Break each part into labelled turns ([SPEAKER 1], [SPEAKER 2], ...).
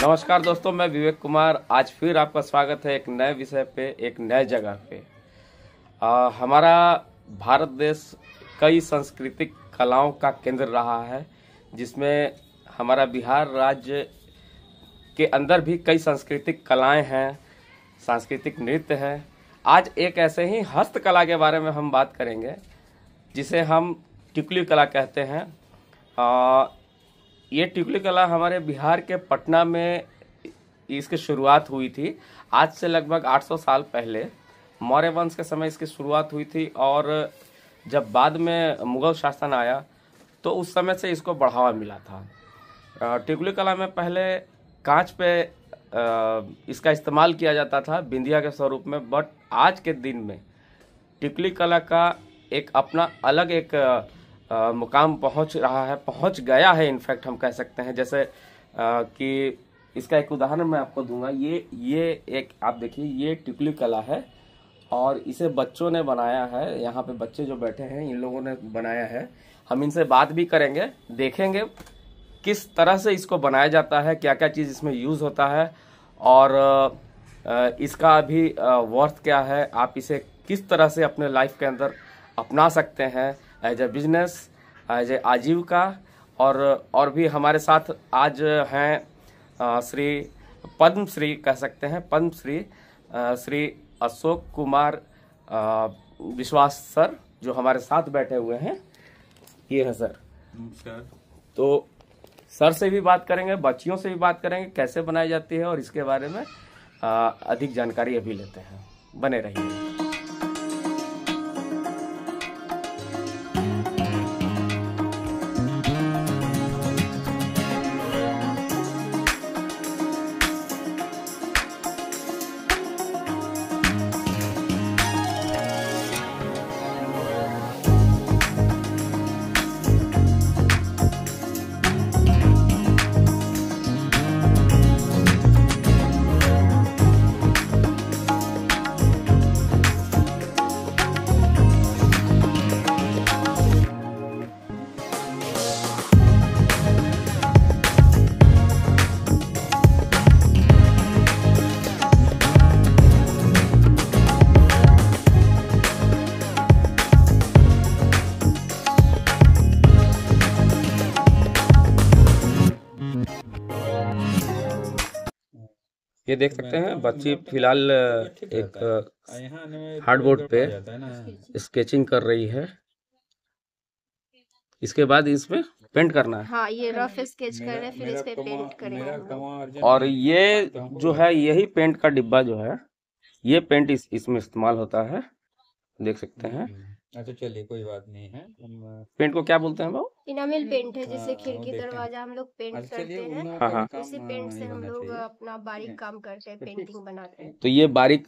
[SPEAKER 1] नमस्कार दोस्तों, मैं विवेक कुमार। आज फिर आपका स्वागत है एक नए विषय पे, एक नए जगह पे। हमारा भारत देश कई सांस्कृतिक कलाओं का केंद्र रहा है, जिसमें हमारा बिहार राज्य के अंदर भी कई सांस्कृतिक कलाएं हैं, सांस्कृतिक नृत्य है। आज एक ऐसे ही हस्तकला के बारे में हम बात करेंगे, जिसे हम टिकुली कला कहते हैं। ये टिकुली कला हमारे बिहार के पटना में इसकी शुरुआत हुई थी। आज से लगभग 800 साल पहले मौर्य वंश के समय इसकी शुरुआत हुई थी, और जब बाद में मुगल शासन आया तो उस समय से इसको बढ़ावा मिला था। टिकुली कला में पहले कांच पे इसका इस्तेमाल किया जाता था बिंदिया के स्वरूप में, बट आज के दिन में टिकुली कला का एक अपना अलग एक मुकाम पहुंच गया है। इनफैक्ट हम कह सकते हैं, जैसे कि इसका एक उदाहरण मैं आपको दूंगा। ये एक आप देखिए, ये टिकुली कला है और इसे बच्चों ने बनाया है। यहाँ पे बच्चे जो बैठे हैं, इन लोगों ने बनाया है। हम इनसे बात भी करेंगे, देखेंगे किस तरह से इसको बनाया जाता है, क्या क्या चीज़ इसमें यूज़ होता है, और इसका अभी वर्थ क्या है। आप इसे किस तरह से अपने लाइफ के अंदर अपना सकते हैं as a business, as a आजीविका। और भी हमारे साथ आज हैं श्री पद्मश्री कह सकते हैं, पद्मश्री श्री अशोक कुमार विश्वास सर, जो हमारे साथ बैठे हुए हैं। ये है सर।
[SPEAKER 2] नमस्कार।
[SPEAKER 1] तो सर से भी बात करेंगे, बच्चियों से भी बात करेंगे कैसे बनाई जाती है, और इसके बारे में अधिक जानकारी अभी लेते हैं। बने रहिए। ये देख सकते हैं बच्ची फिलहाल एक हार्डबोर्ड पे स्केचिंग कर रही है। इसके बाद इसमें पेंट करना है।
[SPEAKER 3] हाँ, ये रफ स्केच कर रहे हैं, फिर इस पे पेंट करेंगे हम लोग।
[SPEAKER 1] और ये जो है, यही पेंट का डिब्बा जो है, ये पेंट इसमें इस्तेमाल होता है, देख सकते हैं।
[SPEAKER 2] अच्छा, चलिए कोई बात नहीं है।
[SPEAKER 1] पेंट को क्या बोलते हैं बाबू?
[SPEAKER 3] इनामिल पेंट है, जिससे खिड़की दरवाजा हम लोग पेंट करते हैं।
[SPEAKER 1] हाँ हाँ।
[SPEAKER 3] इसी पेंट से हम लोग अपना बारीक काम करते हैं, पेंटिंग बनाते हैं।
[SPEAKER 1] तो ये बारीक,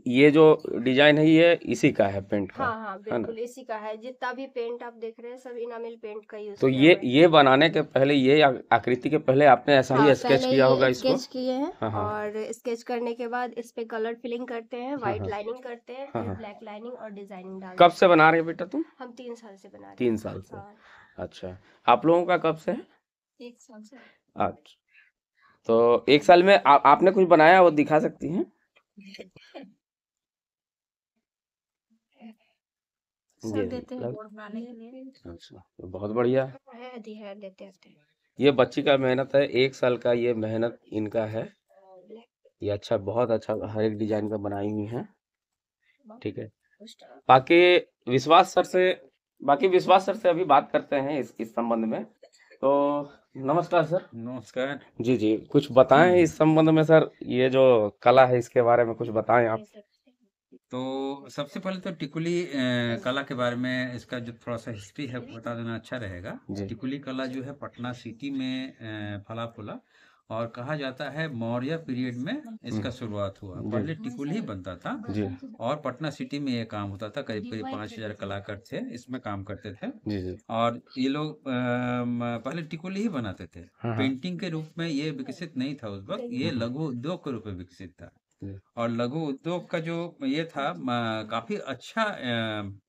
[SPEAKER 1] ये जो डिजाइन है, ये इसी का है पेंट का?
[SPEAKER 3] हाँ हाँ, बिल्कुल इसी का है। जितना भी पेंट आप देख रहे हैं, सब इनामिल पेंट का यूज।
[SPEAKER 1] तो ये बनाने के पहले, ये आकृति के पहले आपने ऐसा ही स्केच किया होगा इसको?
[SPEAKER 3] स्केच किए हैं।
[SPEAKER 1] हाँ हाँ।
[SPEAKER 3] और स्केच करने के बाद इस पे कलर फिलिंग करते हैं, व्हाइट
[SPEAKER 1] हाँ।
[SPEAKER 3] लाइनिंग करते हैं,
[SPEAKER 1] हाँ
[SPEAKER 3] फिर
[SPEAKER 1] हाँ।
[SPEAKER 3] ब्लैक लाइनिंग और डिजाइनिंग डालते
[SPEAKER 1] कब
[SPEAKER 3] हैं।
[SPEAKER 1] से बना रहे हो बेटा तुम?
[SPEAKER 3] हम 3 साल से बना रहे हैं।
[SPEAKER 1] 3 साल से?
[SPEAKER 3] हाँ।
[SPEAKER 1] अच्छा, आप लोगों का कब से है?
[SPEAKER 3] 1 साल से।
[SPEAKER 1] अच्छा, तो 1 साल में आपने कुछ बनाया, वो दिखा सकती हैं?
[SPEAKER 3] देते हैं बनाने के लिए।
[SPEAKER 1] अच्छा, तो बहुत बढ़िया
[SPEAKER 3] है देते हैं।
[SPEAKER 1] ये बच्ची का मेहनत है, 1 साल का ये मेहनत इनका है। ये अच्छा, बहुत अच्छा, हर एक डिजाइन का बनाई हुई है। ठीक है। बाकी विश्वास सर से अभी बात करते हैं इस संबंध में। तो नमस्कार सर।
[SPEAKER 2] नमस्कार
[SPEAKER 1] जी जी, कुछ बताएं इस संबंध में सर, ये जो कला है इसके बारे में कुछ बताएं आप।
[SPEAKER 2] तो सबसे पहले तो टिकुली कला के बारे में, इसका जो थोड़ा सा हिस्ट्री है बता देना अच्छा रहेगा। टिकुली कला जो है पटना सिटी में फला फूला, और कहा जाता है मौर्य पीरियड में इसका शुरुआत हुआ। पहले टिकुली ही बनता था, और पटना सिटी में ये काम होता था। करीब 5000 कलाकार थे, इसमें काम करते थे। और ये लोग पहले टिकुली ही बनाते थे। पेंटिंग के रूप में ये विकसित नहीं था उस वक्त, ये लघु उद्योग के रूप में विकसित था। और लघु उद्योग का जो ये था काफी अच्छा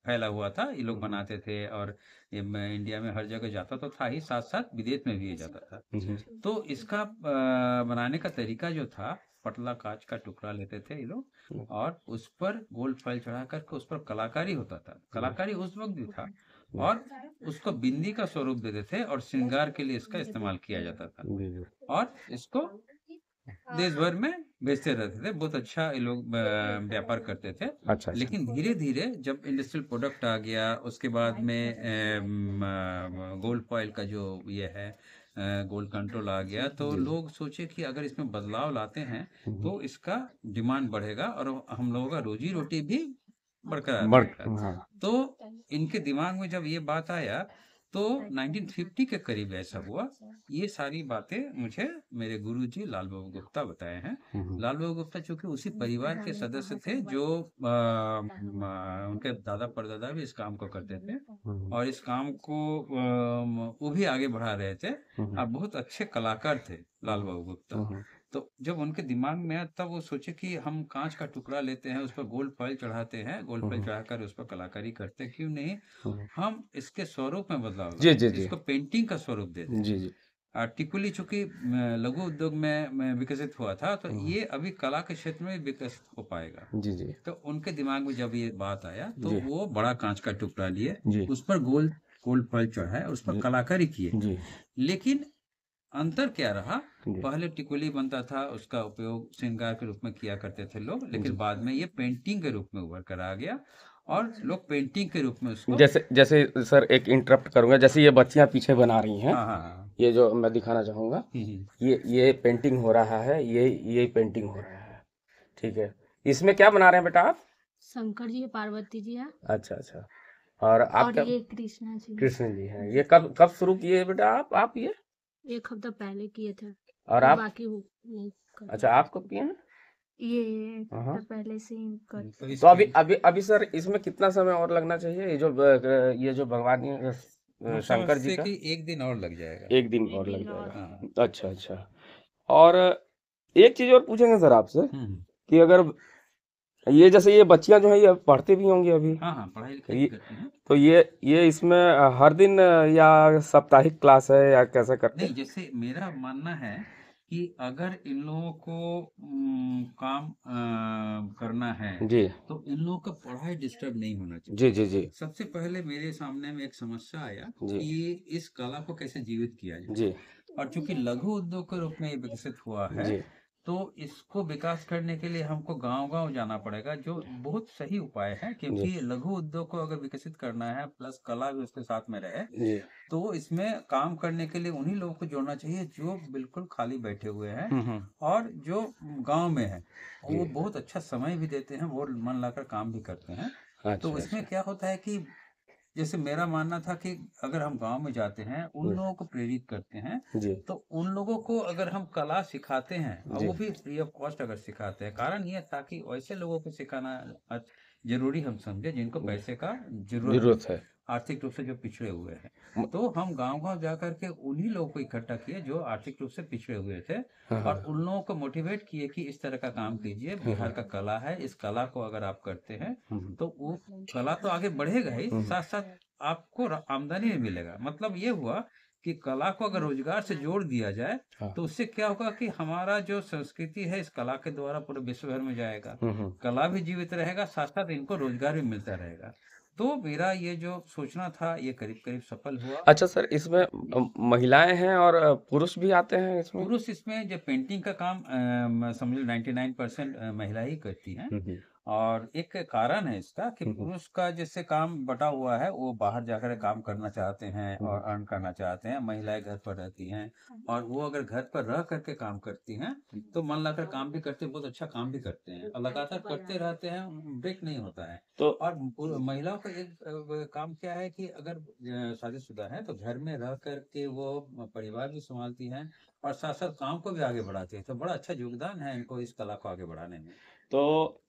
[SPEAKER 2] फैला हुआ था, ये लोग बनाते थे और ये इंडिया में हर जगह जाता तो था ही, साथ साथ विदेश में भी ये जाता था। तो इसका बनाने का तरीका जो था, पतला कांच का टुकड़ा लेते थे ये लोग और उस पर गोल्ड फॉइल चढ़ा करके उस पर कलाकारी होता था। कलाकारी उस वक्त भी था और उसको बिंदी का स्वरूप देते थे और श्रृंगार के लिए इसका इस्तेमाल किया जाता था और इसको देश भर में बेचते रहते थे। बहुत अच्छा ये लोग व्यापार करते थे।
[SPEAKER 1] अच्छा।
[SPEAKER 2] लेकिन धीरे धीरे जब इंडस्ट्रियल प्रोडक्ट आ गया, उसके बाद में गोल्ड फॉइल का जो ये है गोल्ड कंट्रोल आ गया, तो लोग सोचे कि अगर इसमें बदलाव लाते हैं तो इसका डिमांड बढ़ेगा और हम लोगों का रोजी रोटी भी बरकरार रहेगा। तो इनके दिमाग में जब ये बात आया तो 1950 के करीब ऐसा हुआ। ये सारी बातें मुझे मेरे गुरुजी लाल बाबू गुप्ता बताए हैं। लाल बाबू गुप्ता चूंकि उसी परिवार के सदस्य थे जो उनके दादा परदादा भी इस काम को करते थे और इस काम को वो भी आगे बढ़ा रहे थे और बहुत अच्छे कलाकार थे लाल बाबू गुप्ता। तो जब उनके दिमाग में आया तब वो सोचे कि हम कांच का टुकड़ा लेते हैं, उस पर गोल्ड फॉइल चढ़ाते हैं, गोल्ड फॉइल चढ़ाकर उस पर कलाकारी करते हैं, क्यों नहीं हम इसके स्वरूप में बदलाव लाते हैं, इसको पेंटिंग का स्वरूप देते हैं। टिकुली चूंकि लघु उद्योग में विकसित हुआ था, तो ये अभी कला के क्षेत्र में विकसित हो पाएगा। तो उनके दिमाग में जब ये बात आया तो वो बड़ा कांच का टुकड़ा लिए, उस पर गोल्ड फॉइल चढ़ाए, उस पर कलाकारी किए। लेकिन अंतर क्या रहा, पहले टिकुली बनता था, उसका उपयोग श्रृंगार के रूप में किया करते थे लोग, लेकिन बाद में ये पेंटिंग के रूप में उभर कर आ गया और लोग पेंटिंग के रूप में उसको
[SPEAKER 1] जैसे सर एक इंटरप्ट करूंगा, जैसे ये बच्चियां पीछे बना रही हैं,
[SPEAKER 2] हाँ।
[SPEAKER 1] ये जो मैं दिखाना चाहूंगा, ये पेंटिंग हो रहा है, ये पेंटिंग हो रहा है, ठीक है। इसमें क्या बना रहे हैं बेटा आप?
[SPEAKER 3] शंकर जी पार्वती जी है।
[SPEAKER 1] अच्छा। और आप
[SPEAKER 3] ये
[SPEAKER 1] कृष्ण जी हैं। ये कब शुरू किए बेटा आप ये?
[SPEAKER 3] 1 हफ्ता पहले किए थे
[SPEAKER 1] और आप?
[SPEAKER 3] बाकी नहीं कर।
[SPEAKER 1] अच्छा, आप कब किए हैं?
[SPEAKER 3] ये 1 हफ्ता पहले से ही कर।
[SPEAKER 1] तो अभी सर इसमें कितना समय और लगना चाहिए? ये जो भगवान शंकर जी का
[SPEAKER 2] 1 दिन और लग जाएगा।
[SPEAKER 1] 1 दिन और लग जाएगा। अच्छा। और एक चीज और पूछेंगे सर आपसे कि अगर ये जैसे ये बच्चियां जो है ये पढ़ती भी होंगी अभी?
[SPEAKER 2] हाँ, पढ़ाई लिखाई करती हैं।
[SPEAKER 1] तो ये इसमें हर दिन या साप्ताहिक क्लास है या कैसे करते हैं?
[SPEAKER 2] नहीं, जैसे मेरा मानना है कि अगर इन लोगों को काम करना है तो इन लोगों का पढ़ाई डिस्टर्ब नहीं होना चाहिए।
[SPEAKER 1] जी।
[SPEAKER 2] सबसे पहले मेरे सामने में एक समस्या आया कि इस कला को कैसे जीवित किया जाए। और चूंकि लघु उद्योग के रूप में ये विकसित हुआ है, तो इसको विकास करने के लिए हमको गांव-गांव जाना पड़ेगा, जो बहुत सही उपाय है, क्योंकि लघु उद्योग को अगर विकसित करना है प्लस कला भी उसके साथ में रहे, तो इसमें काम करने के लिए उन्हीं लोगों को जोड़ना चाहिए जो बिल्कुल खाली बैठे हुए हैं और जो गांव में है, वो बहुत अच्छा समय भी देते हैं, वो मन लाकर काम भी करते हैं। तो इसमें क्या होता है कि जैसे मेरा मानना था कि अगर हम गांव में जाते हैं, उन लोगों को प्रेरित करते हैं, तो उन लोगों को अगर हम कला सिखाते हैं और वो भी फ्री ऑफ कॉस्ट अगर सिखाते हैं, कारण ये था कि वैसे लोगों को सिखाना जरूरी हम समझे जिनको पैसे का जरूरत है, आर्थिक रूप से जो पिछड़े हुए हैं। तो हम गांव-गांव जाकर के उन्हीं लोगों को इकट्ठा किए जो आर्थिक रूप से पिछड़े हुए थे और उन लोगों को मोटिवेट किए कि इस तरह का काम कीजिए, बिहार का कला है, इस कला को अगर आप करते हैं तो वो कला तो आगे बढ़ेगा ही, साथ साथ आपको आमदनी भी मिलेगा। मतलब ये हुआ कि कला को अगर रोजगार से जोड़ दिया जाए तो उससे क्या होगा कि हमारा जो संस्कृति है इस कला के द्वारा पूरे विश्व भर में जाएगा, कला भी जीवित रहेगा, साथ साथ इनको रोजगार भी मिलता रहेगा। तो मेरा ये जो सोचना था ये करीब करीब सफल हुआ।
[SPEAKER 1] अच्छा सर, इसमें महिलाएं हैं और पुरुष भी आते हैं इसमें?
[SPEAKER 2] पुरुष इसमें जो पेंटिंग का काम समझ लो 99% महिला ही करती हैं। और एक कारण है इसका कि पुरुष का जैसे काम बटा हुआ है, वो बाहर जाकर काम करना चाहते हैं और अर्न करना चाहते हैं, महिलाएं घर पर रहती हैं और वो अगर घर पर रह करके काम करती हैं तो मन लगाकर काम भी करते हैं, बहुत अच्छा काम भी करते हैं और लगातार करते रहते हैं, ब्रेक नहीं होता है। तो और महिलाओं का एक काम क्या है कि अगर शादीशुदा है तो घर में रह करके वो परिवार भी संभालती हैं और साथ साथ काम को भी आगे बढ़ाती है, तो बड़ा अच्छा योगदान है इनको इस कला को आगे बढ़ाने में।
[SPEAKER 1] तो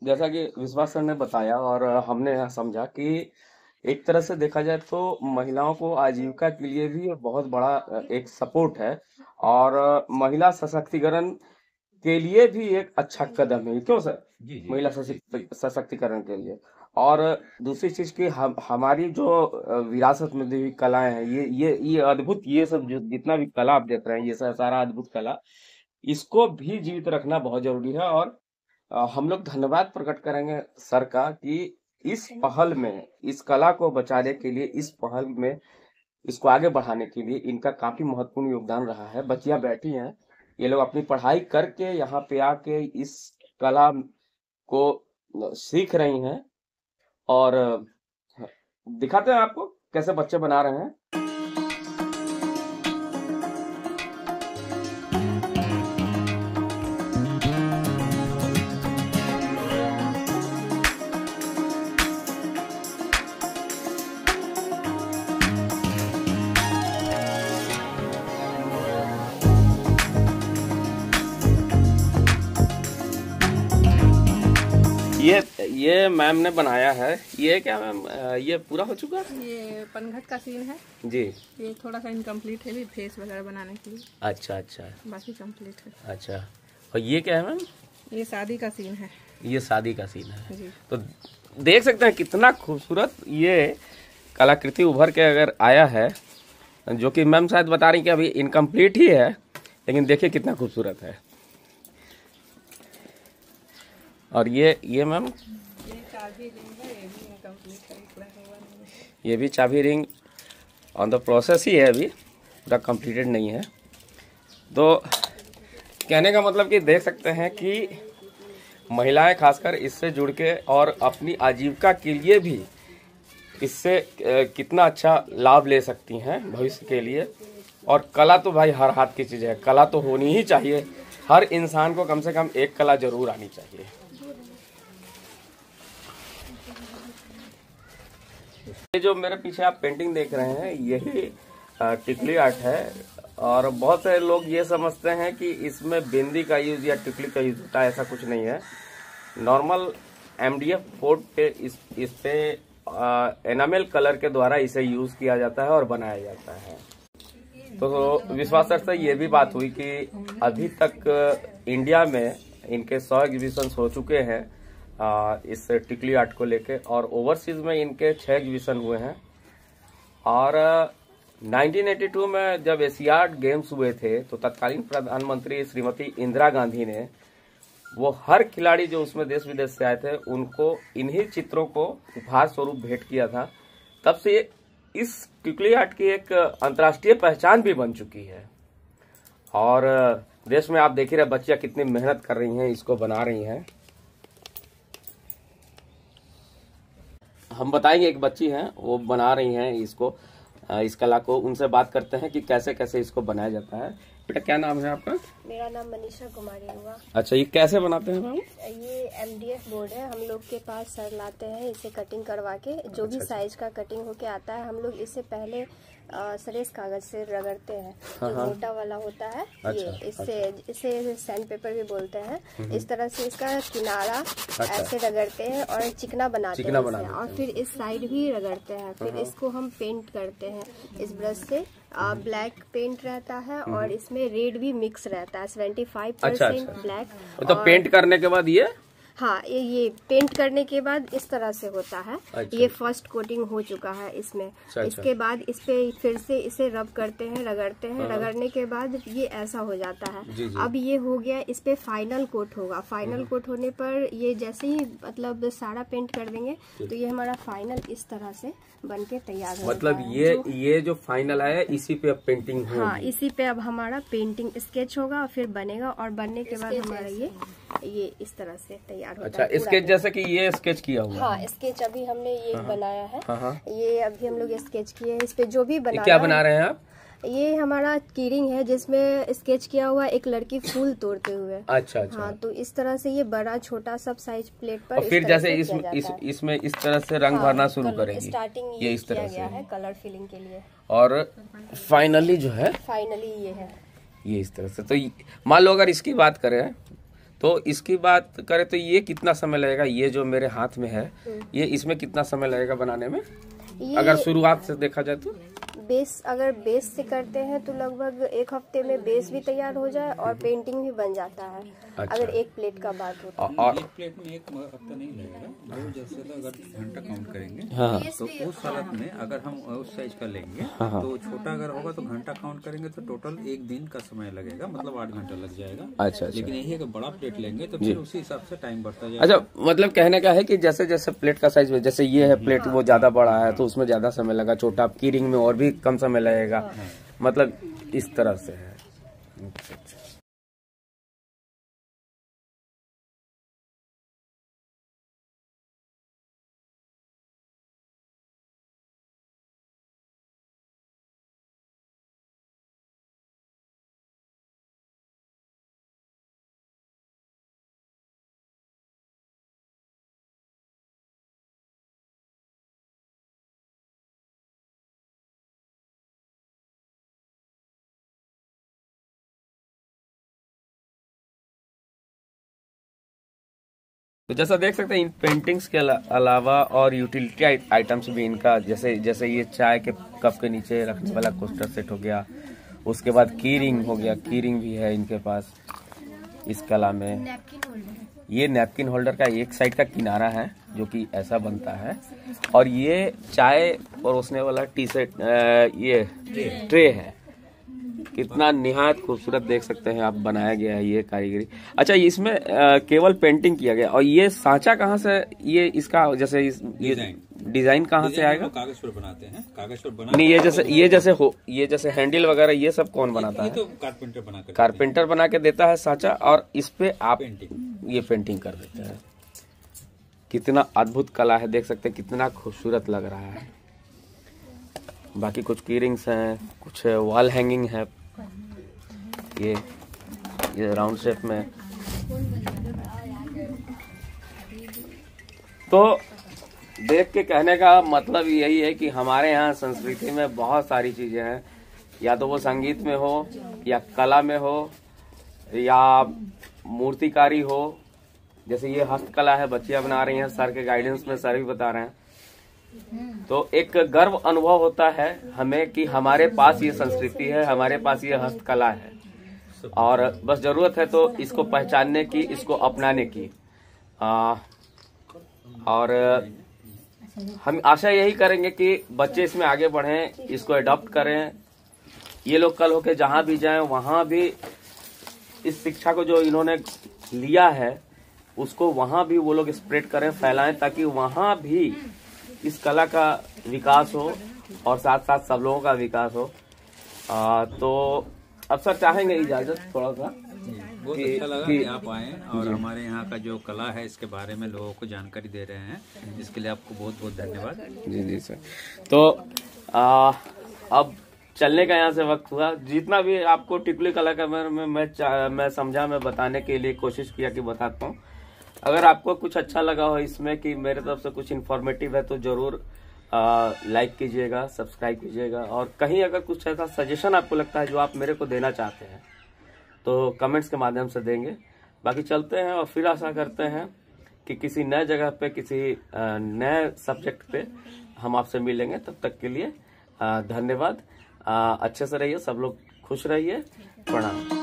[SPEAKER 1] जैसा कि विश्वास सर ने बताया और हमने समझा कि एक तरह से देखा जाए तो महिलाओं को आजीविका के लिए भी बहुत बड़ा एक सपोर्ट है और महिला सशक्तिकरण के लिए भी एक अच्छा कदम है, क्यों सर?
[SPEAKER 2] जी
[SPEAKER 1] महिला सशक्तिकरण के लिए। और दूसरी चीज की हमारी जो विरासत में दी हुई कलाएं हैं, ये अद्भुत, ये सब जो जितना भी कला आप देख रहे हैं, ये सारा अद्भुत कला, इसको भी जीवित रखना बहुत जरूरी है। और हम लोग धन्यवाद प्रकट करेंगे सर का कि इस पहल में, इस कला को बचाने के लिए, इस पहल में इसको आगे बढ़ाने के लिए इनका काफी महत्वपूर्ण योगदान रहा है। बच्चियां बैठी हैं, ये लोग अपनी पढ़ाई करके यहाँ पे आके इस कला को सीख रही हैं और दिखाते हैं आपको कैसे बच्चे बना रहे हैं। ये मैम ने बनाया है। ये क्या मैम, ये पूरा हो चुका है?
[SPEAKER 4] ये पनघट का सीन है
[SPEAKER 1] जी।
[SPEAKER 4] ये थोड़ा सा इनकम्प्लीट है, भी फेस वगैरह बनाने के लिए।
[SPEAKER 1] अच्छा अच्छा,
[SPEAKER 4] बाकी कंप्लीट है।
[SPEAKER 1] अच्छा, और ये क्या है मैम?
[SPEAKER 4] ये शादी का सीन है।
[SPEAKER 1] ये शादी का सीन है
[SPEAKER 4] जी।
[SPEAKER 1] तो देख सकते हैं कितना खूबसूरत ये कलाकृति उभर के अगर आया है, जो कि मैम शायद बता रही कि अभी इनकम्प्लीट ही है, लेकिन देखिए कितना खूबसूरत है। और ये मैम,
[SPEAKER 4] ये चाबी रिंग है, ये भी इनकम्प्लीट है, पूरा हुआ नहीं है।
[SPEAKER 1] ये भी चाबी रिंग ऑन द प्रोसेस ही है, अभी पूरा कंप्लीटेड नहीं है। तो कहने का मतलब कि देख सकते हैं कि महिलाएं खासकर इससे जुड़ के और अपनी आजीविका के लिए भी इससे कितना अच्छा लाभ ले सकती हैं भविष्य के लिए। और कला तो भाई हर हाथ की चीज़ है, कला तो होनी ही चाहिए। हर इंसान को कम से कम एक कला जरूर आनी चाहिए। ये जो मेरे पीछे आप पेंटिंग देख रहे हैं, यही टिकली आर्ट है। और बहुत सारे लोग ये समझते हैं कि इसमें बिंदी का यूज या टिकली का यूज होता है, ऐसा कुछ नहीं है। नॉर्मल MDF बोर्ड पे इस पे एनामेल कलर के द्वारा इसे यूज किया जाता है और बनाया जाता है। तो विश्वास से ये भी बात हुई कि अभी तक इंडिया में इनके 100 एग्जीबिशन हो चुके हैं इस टिकली आर्ट को लेके, और ओवरसीज में इनके 6 एग्जीबिशन हुए हैं। और 1982 में जब एशियाड गेम्स हुए थे तो तत्कालीन प्रधानमंत्री श्रीमती इंदिरा गांधी ने वो हर खिलाड़ी जो उसमें देश विदेश से आए थे उनको इन्हीं चित्रों को उपहार स्वरूप भेंट किया था। तब से इस टिकली आर्ट की एक अंतर्राष्ट्रीय पहचान भी बन चुकी है। और देश में आप देख ही रहे बच्चियां कितनी मेहनत कर रही हैं, इसको बना रही हैं। हम बताएंगे, एक बच्ची हैं वो बना रही हैं इसको, इस कला को। उनसे बात करते हैं कि कैसे कैसे इसको बनाया जाता है। बेटा क्या नाम है आपका?
[SPEAKER 3] मेरा नाम मनीषा कुमारी हुआ।
[SPEAKER 1] अच्छा, ये कैसे बनाते हैं मैम?
[SPEAKER 3] ये MDF बोर्ड है, हम लोग के पास सर लाते हैं इसे कटिंग करवा के। जो भी साइज का कटिंग होके आता है, हम लोग इससे पहले सरेस कागज से रगड़ते हैं, जो मोटा वाला होता है। ये इसे सैंड पेपर भी बोलते हैं। इस तरह से इसका किनारा ऐसे रगड़ते हैं और चिकना बनाते हैं और फिर इस साइड भी रगड़ते हैं। फिर इसको हम पेंट करते हैं इस ब्रश से। ब्लैक पेंट रहता है और इसमें रेड भी मिक्स रहता है, 75% ब्लैक।
[SPEAKER 1] तो पेंट करने के बाद ये,
[SPEAKER 3] हाँ, ये पेंट करने के बाद इस तरह से होता है। ये फर्स्ट कोटिंग हो चुका है इसमें। इसके बाद इस पे फिर से इसे रब करते हैं, रगड़ते हैं। रगड़ने के बाद ये ऐसा हो जाता है। अब ये हो गया, इस पे फाइनल कोट होगा। फाइनल कोट होने पर ये जैसे ही मतलब सारा पेंट कर देंगे तो ये हमारा फाइनल इस तरह से बन के तैयार हो
[SPEAKER 1] मतलब ये जो फाइनल है इसी पे अब पेंटिंग होगी।
[SPEAKER 3] हाँ, इसी पे अब हमारा पेंटिंग स्केच होगा और फिर बनेगा, और बनने के बाद हमारा ये इस तरह से तैयार होता है।
[SPEAKER 1] अच्छा, स्केच जैसे कि ये स्केच किया हुआ है।
[SPEAKER 3] हाँ, स्केच अभी हमने ये बनाया है। ये अभी हम लोग स्केच किए हैं। इस पे जो भी बना
[SPEAKER 1] क्या बना रहे हैं आप?
[SPEAKER 3] ये हमारा कीरिंग है जिसमें स्केच किया हुआ एक लड़की फूल तोड़ते हुए।
[SPEAKER 1] अच्छा अच्छा।
[SPEAKER 3] हाँ, तो इस तरह से ये बड़ा छोटा सब साइज प्लेट पर।
[SPEAKER 1] और फिर जैसे इसमें इस तरह से रंग भरना शुरू करेंगे।
[SPEAKER 3] स्टार्टिंग ये इस तरह से है कलर फिलिंग के लिए,
[SPEAKER 1] और फाइनली जो है
[SPEAKER 3] फाइनली ये है
[SPEAKER 1] ये इस तरह से। तो मान लो अगर इसकी बात करें तो ये कितना समय लगेगा? ये जो मेरे हाथ में है, ये इसमें कितना समय लगेगा बनाने में, अगर शुरुआत से देखा जाए तो?
[SPEAKER 3] बेस अगर बेस से करते हैं तो लगभग 1 हफ्ते में बेस भी तैयार हो जाए और पेंटिंग भी बन जाता है।
[SPEAKER 1] अच्छा।
[SPEAKER 3] अगर 1 प्लेट का बात हो
[SPEAKER 2] और एक प्लेट में 1 हफ्ता नहीं लगेगा। वो जैसे अगर घंटा काउंट करेंगे तो उस हालत में अगर हम उस साइज का लेंगे तो छोटा अगर होगा तो घंटा काउंट करेंगे तो टोटल 1 दिन का समय लगेगा, मतलब 8 घंटा लग जाएगा।
[SPEAKER 1] अच्छा।
[SPEAKER 2] लेकिन यही अगर बड़ा प्लेट लेंगे तो फिर उसी हिसाब से टाइम बढ़ता जाएगा।
[SPEAKER 1] अच्छा, मतलब कहने का है कि जैसे जैसे प्लेट का साइज में, जैसे ये है प्लेट वो ज्यादा बड़ा है तो उसमें ज्यादा समय लगा, छोटा की रिंग में और भी कम समय लगेगा, मतलब इस तरह से है। अच्छा। तो जैसा देख सकते हैं इन पेंटिंग्स के अलावा और यूटिलिटी आइटम्स भी इनका, जैसे जैसे ये चाय के कप के नीचे रखने वाला कोस्टर सेट हो गया, उसके बाद की रिंग हो गया, की रिंग भी है इनके पास इस कला में। ये नैपकिन होल्डर का एक साइड का किनारा है जो कि ऐसा बनता है, और ये चाय परोसने वाला टी सेट ये ट्रे है। कितना निहायत खूबसूरत देख सकते हैं आप बनाया गया है ये कारीगरी। अच्छा, इसमें केवल पेंटिंग किया गया, और ये सांचा कहाँ से, ये इसका जैसे ये डिजाइन कहाँ से आएगा?
[SPEAKER 2] कागज पर बनाते हैं, कागज पर बना
[SPEAKER 1] नहीं, ये जैसे हैंडल वगैरह ये सब कौन बनाता है?
[SPEAKER 2] तो कारपेंटर बनाकर
[SPEAKER 1] कारपेंटर बना के देता है सांचा, और इस पे आप
[SPEAKER 2] पेंटिंग
[SPEAKER 1] ये पेंटिंग कर देते हैं। कितना अद्भुत कला है, देख सकते हैं कितना खूबसूरत लग रहा है। बाकी कुछ कीरिंग्स हैं, कुछ वॉल हैंगिंग है, ये राउंड शेप में। तो देख के कहने का मतलब यही है कि हमारे यहाँ संस्कृति में बहुत सारी चीजें हैं, या तो वो संगीत में हो, या कला में हो, या मूर्तिकारी हो। जैसे ये हस्तकला है, बच्चियां बना रही हैं, सर के गाइडेंस में सर भी बता रहे हैं। तो एक गर्व अनुभव होता है हमें कि हमारे पास ये संस्कृति है, हमारे पास ये हस्तकला है, और बस जरूरत है तो इसको पहचानने की, इसको अपनाने की। और हम आशा यही करेंगे कि बच्चे इसमें आगे बढ़ें, इसको अडॉप्ट करें। ये लोग कल होके जहां भी जाएं वहां भी इस शिक्षा को जो इन्होंने लिया है उसको वहां भी वो लोग स्प्रेड करें, फैलाएं, ताकि वहां भी इस कला का विकास हो और साथ साथ सब लोगों का विकास हो। तो अब सर चाहेंगे इजाजत थोड़ा सा?
[SPEAKER 2] बहुत अच्छा लगा कि आप आए और हमारे यहाँ का जो कला है इसके बारे में लोगों को जानकारी दे रहे हैं, इसके लिए आपको बहुत बहुत धन्यवाद।
[SPEAKER 1] जी सर। तो अब चलने का यहाँ से वक्त हुआ। जितना भी आपको टिकुली कला के बारे में मैं समझा, मैं बताने के लिए कोशिश किया कि बताता हूँ। अगर आपको कुछ अच्छा लगा हो इसमें कि मेरे तरफ से कुछ इन्फॉर्मेटिव है तो जरूर लाइक कीजिएगा, सब्सक्राइब कीजिएगा, और कहीं अगर कुछ ऐसा सजेशन आपको लगता है जो आप मेरे को देना चाहते हैं तो कमेंट्स के माध्यम से देंगे। बाकी चलते हैं और फिर आशा करते हैं कि किसी नए जगह पे, किसी नए सब्जेक्ट पे हम आपसे मिलेंगे। तब तक के लिए धन्यवाद। अच्छे से रहिए, सब लोग खुश रहिए। प्रणाम।